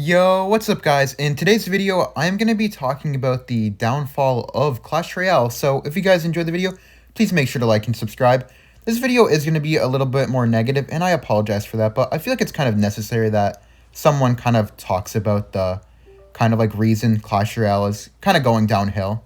Yo, what's up guys? In today's video, I'm going to be talking about the downfall of Clash Royale. So if you guys enjoyed the video, please make sure to like and subscribe. This video is going to be a little bit more negative, and I apologize for that, but I feel like it's kind of necessary that someone kind of talks about the kind of like reason Clash Royale is kind of going downhill.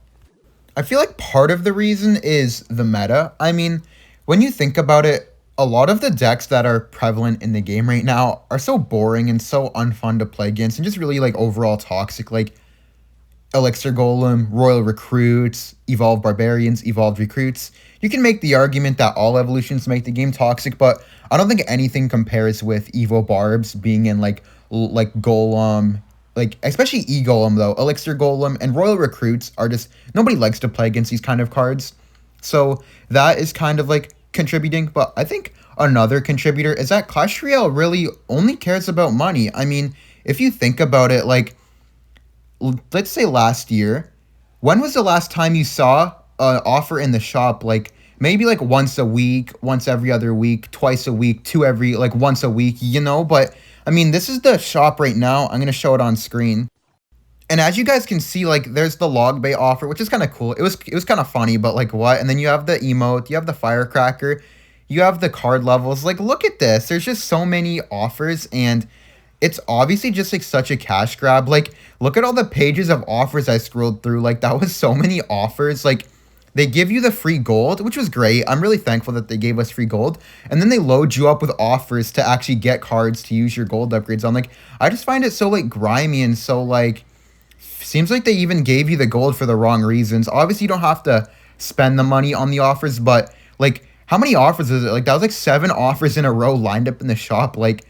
I feel like part of the reason is the meta. I mean, when you think about it, a lot of the decks that are prevalent in the game right now are so boring and so unfun to play against and just really like overall toxic, like Elixir Golem, Royal Recruits, Evolved Barbarians, Evolved Recruits. You can make the argument that all evolutions make the game toxic, but I don't think anything compares with Evo Barbs being in like Golem, like especially E-Golem though. Elixir Golem and Royal Recruits are just, nobody likes to play against these kind of cards. So that is kind of like contributing, but I think another contributor is that Clash Royale really only cares about money. I mean, if you think about it, like, let's say last year, when was the last time you saw an offer in the shop, like, maybe like once a week, once every other week, twice a week, like once a week, you know? But, I mean, this is the shop right now. I'm going to show it on screen. And as you guys can see, like, there's the log bait offer, which is kind of cool. It was kind of funny, but like what? And then you have the emote, you have the firecracker, you have the card levels. Like, look at this. There's just so many offers, and it's obviously just like such a cash grab. Like, look at all the pages of offers I scrolled through. Like, that was so many offers. Like, they give you the free gold, which was great. I'm really thankful that they gave us free gold. And then they load you up with offers to actually get cards to use your gold upgrades on. Like, I just find it so like grimy and so like, seems like they even gave you the gold for the wrong reasons. Obviously, you don't have to spend the money on the offers, but like, how many offers is it? Like, that was like 7 offers in a row lined up in the shop. Like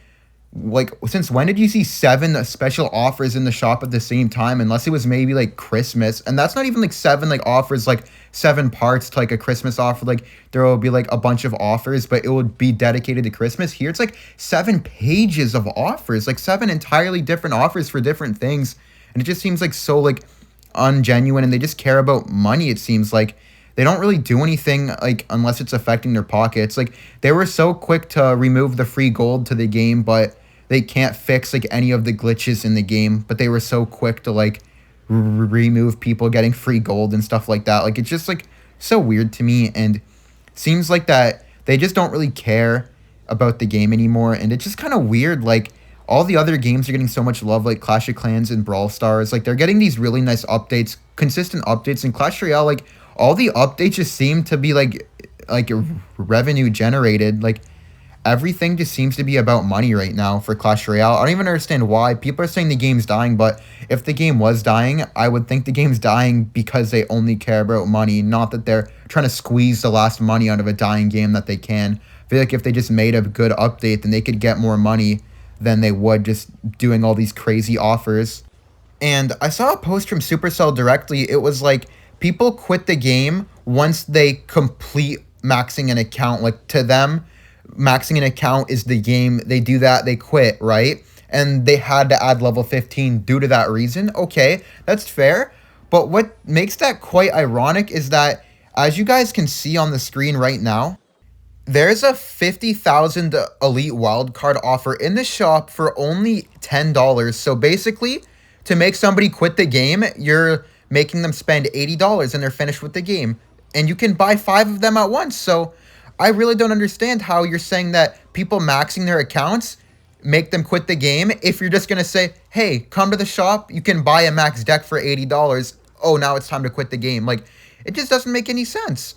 since when did you see 7 special offers in the shop at the same time? Unless it was maybe like Christmas, and that's not even like 7 like offers, like 7 parts to like a Christmas offer. Like, there will be like a bunch of offers, but it would be dedicated to Christmas. Here it's like 7 pages of offers, like 7 entirely different offers for different things. And it just seems like so like ungenuine, and they just care about money. It seems like they don't really do anything like unless it's affecting their pockets. Like, they were so quick to remove the free gold to the game, but they can't fix like any of the glitches in the game. But they were so quick to like remove people getting free gold and stuff like that. Like, it's just like so weird to me, and seems like that they just don't really care about the game anymore. And it's just kind of weird. Like, all the other games are getting so much love, like Clash of Clans and Brawl Stars. Like, they're getting these really nice updates, consistent updates. In Clash Royale, like, all the updates just seem to be like revenue generated. Like, everything just seems to be about money right now for Clash Royale. I don't even understand why. People are saying the game's dying, but if the game was dying, I would think the game's dying because they only care about money, not that they're trying to squeeze the last money out of a dying game that they can. I feel like if they just made a good update, then they could get more money than they would just doing all these crazy offers. And I saw a post from Supercell directly. It was like, people quit the game once they complete maxing an account. Like, to them, maxing an account is the game. They do that, they quit, right? And they had to add level 15 due to that reason. Okay, that's fair. But what makes that quite ironic is that, as you guys can see on the screen right now, there's a 50,000 elite wildcard offer in the shop for only $10. So basically, to make somebody quit the game, you're making them spend $80 and they're finished with the game. And you can buy 5 of them at once. So I really don't understand how you're saying that people maxing their accounts make them quit the game if you're just going to say, hey, come to the shop, you can buy a max deck for $80. Oh, now it's time to quit the game. Like, it just doesn't make any sense.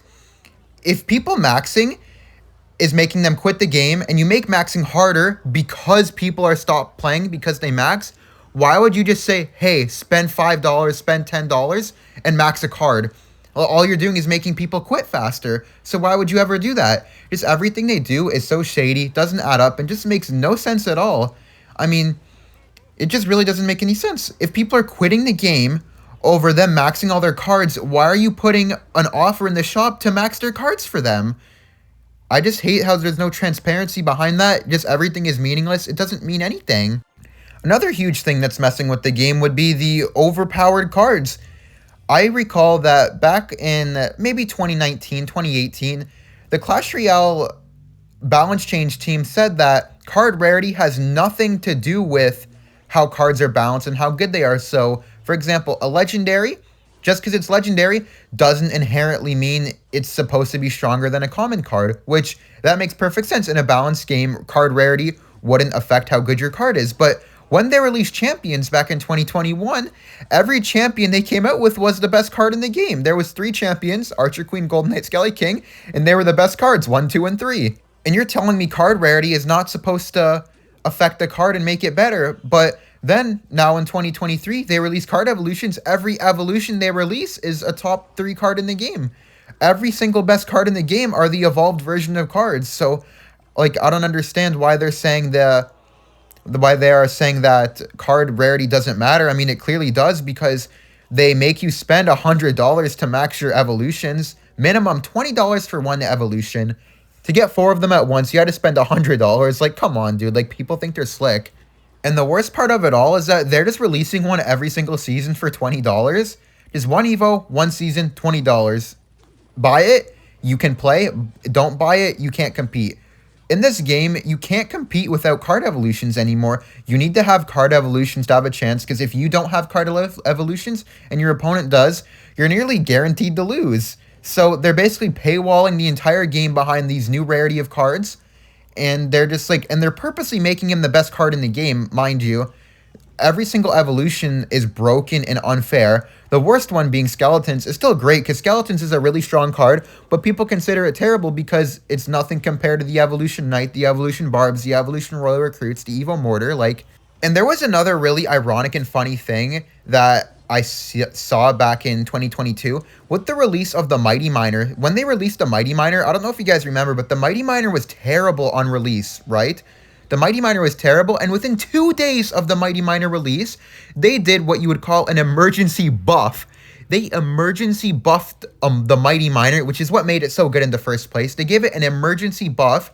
If people maxing is making them quit the game, and you make maxing harder because people are stopped playing because they max, why would you just say, hey, spend $5, spend $10, and max a card? Well, all you're doing is making people quit faster. So why would you ever do that? Just everything they do is so shady, doesn't add up, and just makes no sense at all. I mean, it just really doesn't make any sense. If people are quitting the game over them maxing all their cards, why are you putting an offer in the shop to max their cards for them? I just hate how there's no transparency behind that. Just everything is meaningless. It doesn't mean anything. Another huge thing that's messing with the game would be the overpowered cards. I recall that back in maybe 2019, 2018, the Clash Royale balance change team said that card rarity has nothing to do with how cards are balanced and how good they are. So, for example, a legendary, just because it's legendary, doesn't inherently mean it's supposed to be stronger than a common card, which that makes perfect sense. In a balanced game, card rarity wouldn't affect how good your card is. But when they released champions back in 2021, every champion they came out with was the best card in the game. There was 3 champions, Archer, Queen, Golden Knight, Skelly King, and they were the best cards, 1, 2, and 3. And you're telling me card rarity is not supposed to affect the card and make it better, but then, now in 2023, they release card evolutions. Every evolution they release is a top 3 card in the game. Every single best card in the game are the evolved version of cards. So, like, I don't understand why they're saying why they are saying that card rarity doesn't matter. I mean, it clearly does, because they make you spend $100 to max your evolutions. Minimum $20 for one evolution. To get 4 of them at once, you had to spend $100. Like, come on, dude. Like, people think they're slick. And the worst part of it all is that they're just releasing one every single season for $20. Just one Evo, one season, $20. Buy it, you can play. Don't buy it, you can't compete. In this game, you can't compete without card evolutions anymore. You need to have card evolutions to have a chance, because if you don't have card evolutions and your opponent does, you're nearly guaranteed to lose. So they're basically paywalling the entire game behind these new rarity of cards. And they're just like, and they're purposely making him the best card in the game, mind you. Every single evolution is broken and unfair. The worst one being Skeletons is still great, because Skeletons is a really strong card, but people consider it terrible because it's nothing compared to the Evolution Knight, the Evolution Barbs, the Evolution Royal Recruits, the Evo Mortar, like. And there was another really ironic and funny thing that I saw back in 2022 with the release of the Mighty Miner. When they released the Mighty Miner, I don't know if you guys remember, but the Mighty Miner was terrible on release, right? The Mighty Miner was terrible, and within 2 days of the Mighty Miner release, they did what you would call an emergency buff. They emergency buffed the Mighty Miner, which is what made it so good in the first place. They gave it an emergency buff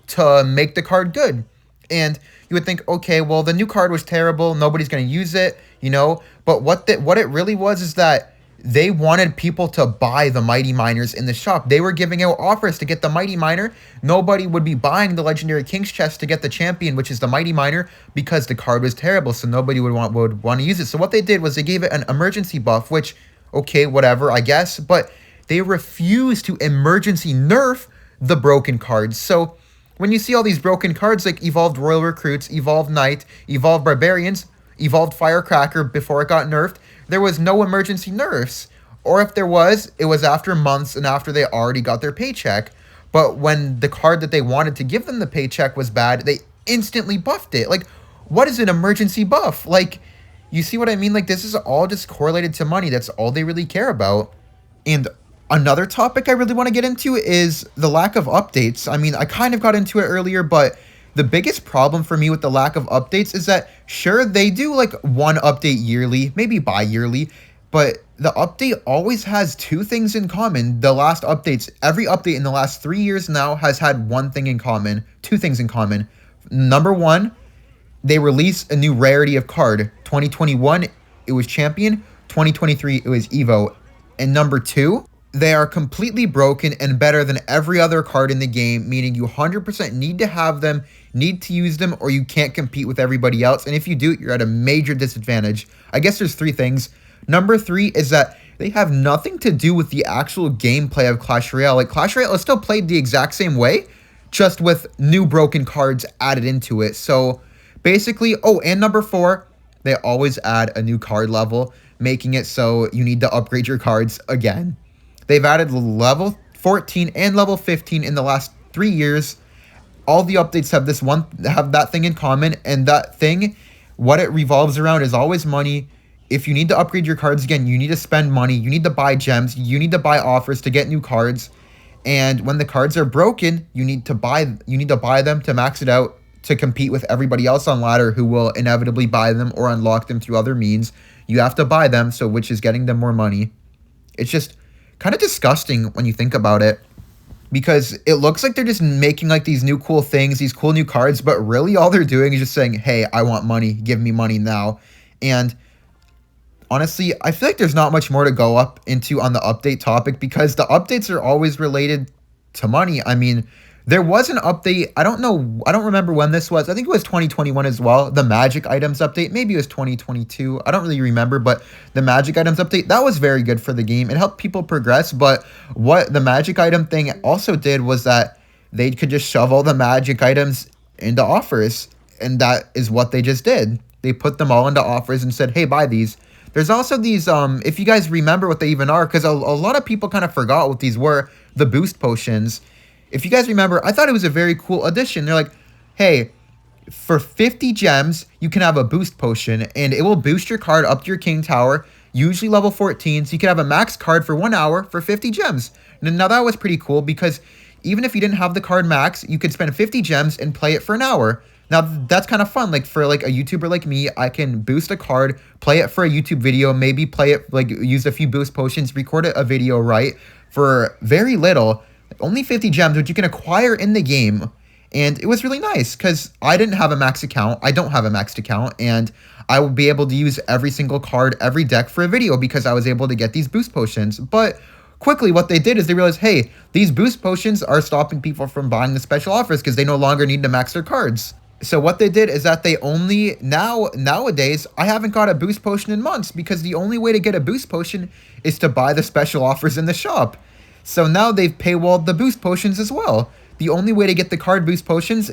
to make the card good. And you would think, okay, well, the new card was terrible. Nobody's going to use it, you know. But what it really was is that they wanted people to buy the Mighty Miners in the shop. They were giving out offers to get the Mighty Miner. Nobody would be buying the Legendary King's Chest to get the champion, which is the Mighty Miner, because the card was terrible, so nobody would want to use it. So what they did was they gave it an emergency buff, which, okay, whatever, I guess. But they refused to emergency nerf the broken cards. So when you see all these broken cards like Evolved Royal Recruits, Evolved Knight, Evolved Barbarians, Evolved Firecracker before it got nerfed, there was no emergency nerfs. Or if there was, it was after months and after they already got their paycheck. But when the card that they wanted to give them the paycheck was bad, they instantly buffed it. Like, what is an emergency buff? Like, you see what I mean? Like, this is all just correlated to money. That's all they really care about. And another topic I really want to get into is the lack of updates. I mean, I kind of got into it earlier, but the biggest problem for me with the lack of updates is that, sure, they do like one update yearly, maybe bi-yearly, but the update always has 2 things in common. The last updates, every update in the last 3 years now has had 1 thing in common, 2 things in common. Number 1, they release a new rarity of card. 2021, it was Champion. 2023, it was Evo. And number 2, they are completely broken and better than every other card in the game, meaning you 100% need to have them, need to use them, or you can't compete with everybody else. And if you do, you're at a major disadvantage. I guess there's 3 things. Number 3 is that they have nothing to do with the actual gameplay of Clash Royale. Like, Clash Royale is still played the exact same way, just with new broken cards added into it. So basically, oh, and number 4, they always add a new card level, making it so you need to upgrade your cards again. They've added level 14 and level 15 in the last 3 years. All the updates have that thing in common, and that thing, what it revolves around is always money. If you need to upgrade your cards again, you need to spend money, you need to buy gems, you need to buy offers to get new cards. And when the cards are broken, you need to buy them to max it out, to compete with everybody else on ladder who will inevitably buy them or unlock them through other means. You have to buy them, so which is getting them more money. It's just kind of disgusting when you think about it, because it looks like they're just making like these new cool things, these cool new cards, but really all they're doing is just saying, hey, I want money, give me money now. And honestly, I feel like there's not much more to go up into on the update topic, because the updates are always related to money. I mean, There was an update. I don't know. I don't remember when this was. I think it was 2021 as well. The magic items update. Maybe it was 2022. I don't really remember, but the magic items update, that was very good for the game. It helped people progress. But what the magic item thing also did was that they could just shove all the magic items into offers. And that is what they just did. They put them all into offers and said, hey, buy these. There's also these, if you guys remember what they even are, because a lot of people kind of forgot what these were, the boost potions. If you guys remember, I thought it was a very cool addition. They're like, hey, for 50 gems, you can have a boost potion, and it will boost your card up to your king tower, usually level 14, so you can have a max card for 1 hour for 50 gems. Now, that was pretty cool, because even if you didn't have the card max, you could spend 50 gems and play it for an hour. Now, that's kind of fun. Like, for, like, a YouTuber like me, I can boost a card, play it for a YouTube video, maybe play it, like, use a few boost potions, record a video, right, for very little. Only 50 gems, which you can acquire in the game. And it was really nice because I didn't have a max account. I don't have a maxed account. And I will be able to use every single card, every deck for a video because I was able to get these boost potions. But quickly, what they did is they realized, hey, these boost potions are stopping people from buying the special offers because they no longer need to max their cards. So what they did is that they only, nowadays, I haven't got a boost potion in months because the only way to get a boost potion is to buy the special offers in the shop. So now they've paywalled the boost potions as well. The only way to get the card boost potions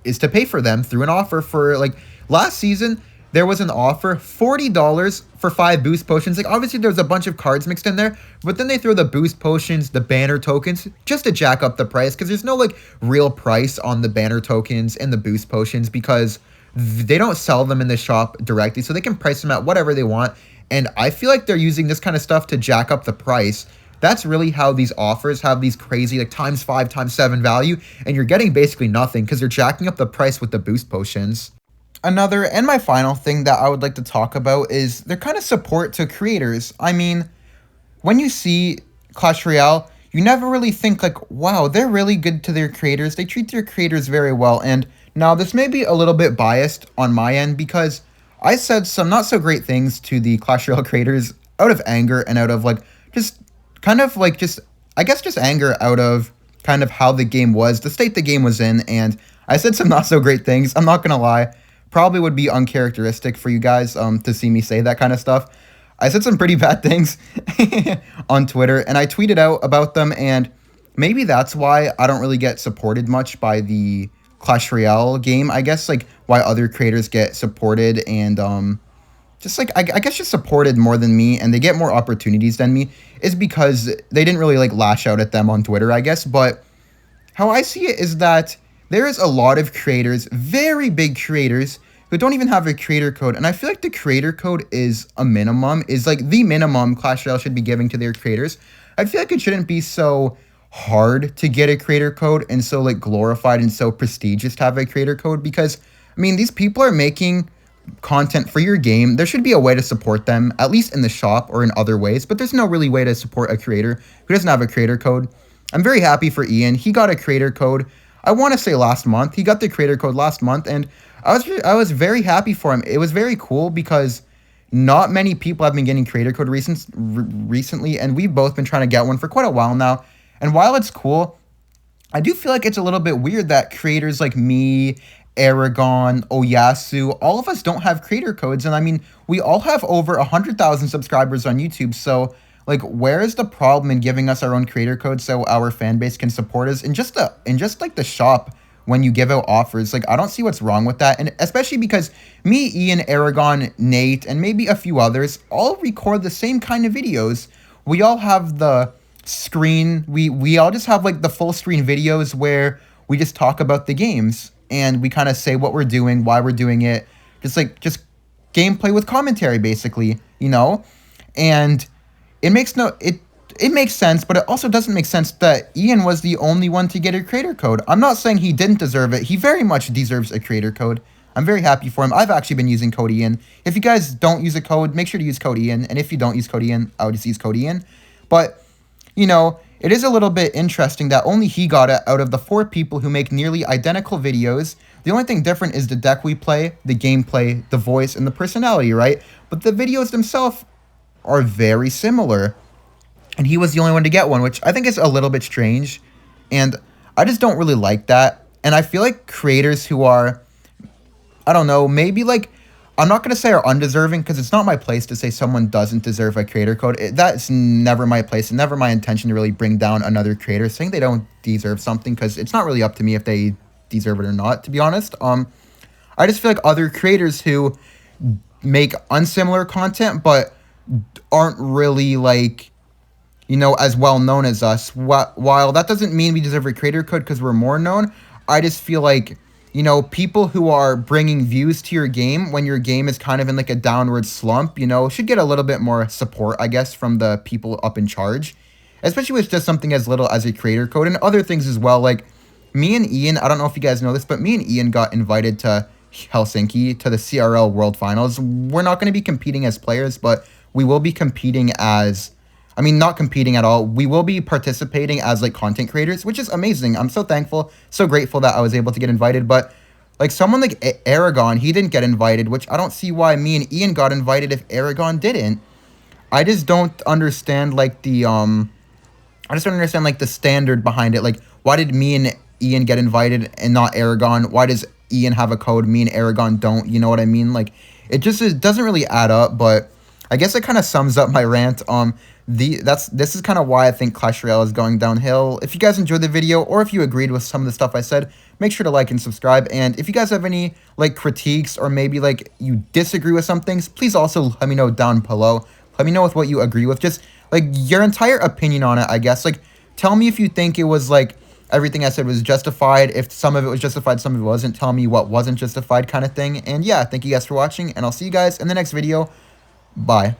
is to pay for them through an offer for, like, last season, there was an offer, $40 for 5 boost potions. Like, obviously, there's a bunch of cards mixed in there, but then they throw the boost potions, the banner tokens, just to jack up the price, because there's no, like, real price on the banner tokens and the boost potions, because they don't sell them in the shop directly, so they can price them at whatever they want, and I feel like they're using this kind of stuff to jack up the price. That's really how these offers have these crazy, like, times 5, times 7 value, and you're getting basically nothing because they're jacking up the price with the boost potions. Another, and my final thing that I would like to talk about is their kind of support to creators. I mean, when you see Clash Royale, you never really think like, wow, they're really good to their creators. They treat their creators very well. And now this may be a little bit biased on my end because I said some not so great things to the Clash Royale creators out of anger and out of like just kind of like just, I guess just anger out of kind of how the game was, the state the game was in. And I said some not so great things. I'm not going to lie. Probably would be uncharacteristic for you guys to see me say that kind of stuff. I said some pretty bad things on Twitter, and I tweeted out about them, and maybe that's why I don't really get supported much by the Clash Royale game. I guess, like, why other creators get supported and just, like, I guess just supported more than me, and they get more opportunities than me, is because they didn't really, like, lash out at them on Twitter, I guess. But how I see it is that there is a lot of creators, very big creators, who don't even have a creator code. And I feel like the creator code is a minimum, is like the minimum Clash Royale should be giving to their creators. I feel like it shouldn't be so hard to get a creator code and so like glorified and so prestigious to have a creator code because, I mean, these people are making content for your game. There should be a way to support them, at least in the shop or in other ways, but there's no really way to support a creator who doesn't have a creator code. I'm very happy for Ian. He got a creator code, I want to say last month. He got the creator code last month, and I was very happy for him. It was very cool because not many people have been getting creator code recently, and we've both been trying to get one for quite a while now. And while it's cool, I do feel like it's a little bit weird that creators like me, Aragon, Oyasu, all of us don't have creator codes. And I mean, we all have over 100,000 subscribers on YouTube, so like, where is the problem in giving us our own creator code so our fan base can support us? And just like the shop, when you give out offers, like, I don't see what's wrong with that. And especially because me, Ian, Aragon, Nate, and maybe a few others all record the same kind of videos. We all have the screen. We all just have like the full screen videos where we just talk about the games and we kind of say what we're doing, why we're doing it, just gameplay with commentary, basically, you know. And it makes sense, but it also doesn't make sense that Ian was the only one to get a creator code. I'm not saying he didn't deserve it. He very much deserves a creator code. I'm very happy for him. I've actually been using code Ian. If you guys don't use a code, make sure to use code Ian. And if you don't use code Ian, I would just use code Ian. But, you know, it is a little bit interesting that only he got it out of the 4 people who make nearly identical videos. The only thing different is the deck we play, the gameplay, the voice, and the personality, right? But the videos themselves are very similar, and he was the only one to get one, which I think is a little bit strange. And I just don't really like that. And I feel like creators who are, I don't know, maybe like, I'm not going to say are undeserving, because it's not my place to say someone doesn't deserve a creator code. That's never my place and never my intention to really bring down another creator saying they don't deserve something, because it's not really up to me if they deserve it or not, to be honest. I just feel like other creators who make unsimilar content but aren't really like, you know, as well known as us. While that doesn't mean we deserve a creator code because we're more known, I just feel like, you know, people who are bringing views to your game when your game is kind of in like a downward slump, you know, should get a little bit more support, I guess, from the people up in charge, especially with just something as little as a creator code and other things as well. Like me and Ian, I don't know if you guys know this, but me and Ian got invited to Helsinki to the CRL World Finals. We're not going to be competing as players, but we will be competing as, I mean, not competing at all. We will be participating as like content creators, which is amazing. I'm so thankful, so grateful that I was able to get invited. But like someone like Aragon, he didn't get invited, which I don't see why me and Ian got invited if Aragon didn't. I just don't understand like the I just don't understand like the standard behind it. Like, why did me and Ian get invited and not Aragon? Why does Ian have a code, me and Aragon don't? You know what I mean? Like, it doesn't really add up. But I guess it kind of sums up my rant. This is kind of why I think Clash Royale is going downhill. If you guys enjoyed the video, or if you agreed with some of the stuff I said, make sure to like and subscribe. And if you guys have any like critiques, or maybe like you disagree with some things, please also let me know down below. Let me know with what you agree with. Just like your entire opinion on it, I guess. Like, tell me if you think it was like everything I said was justified. If some of it was justified, some of it wasn't. Tell me what wasn't justified, kind of thing. And yeah, thank you guys for watching, and I'll see you guys in the next video. Bye.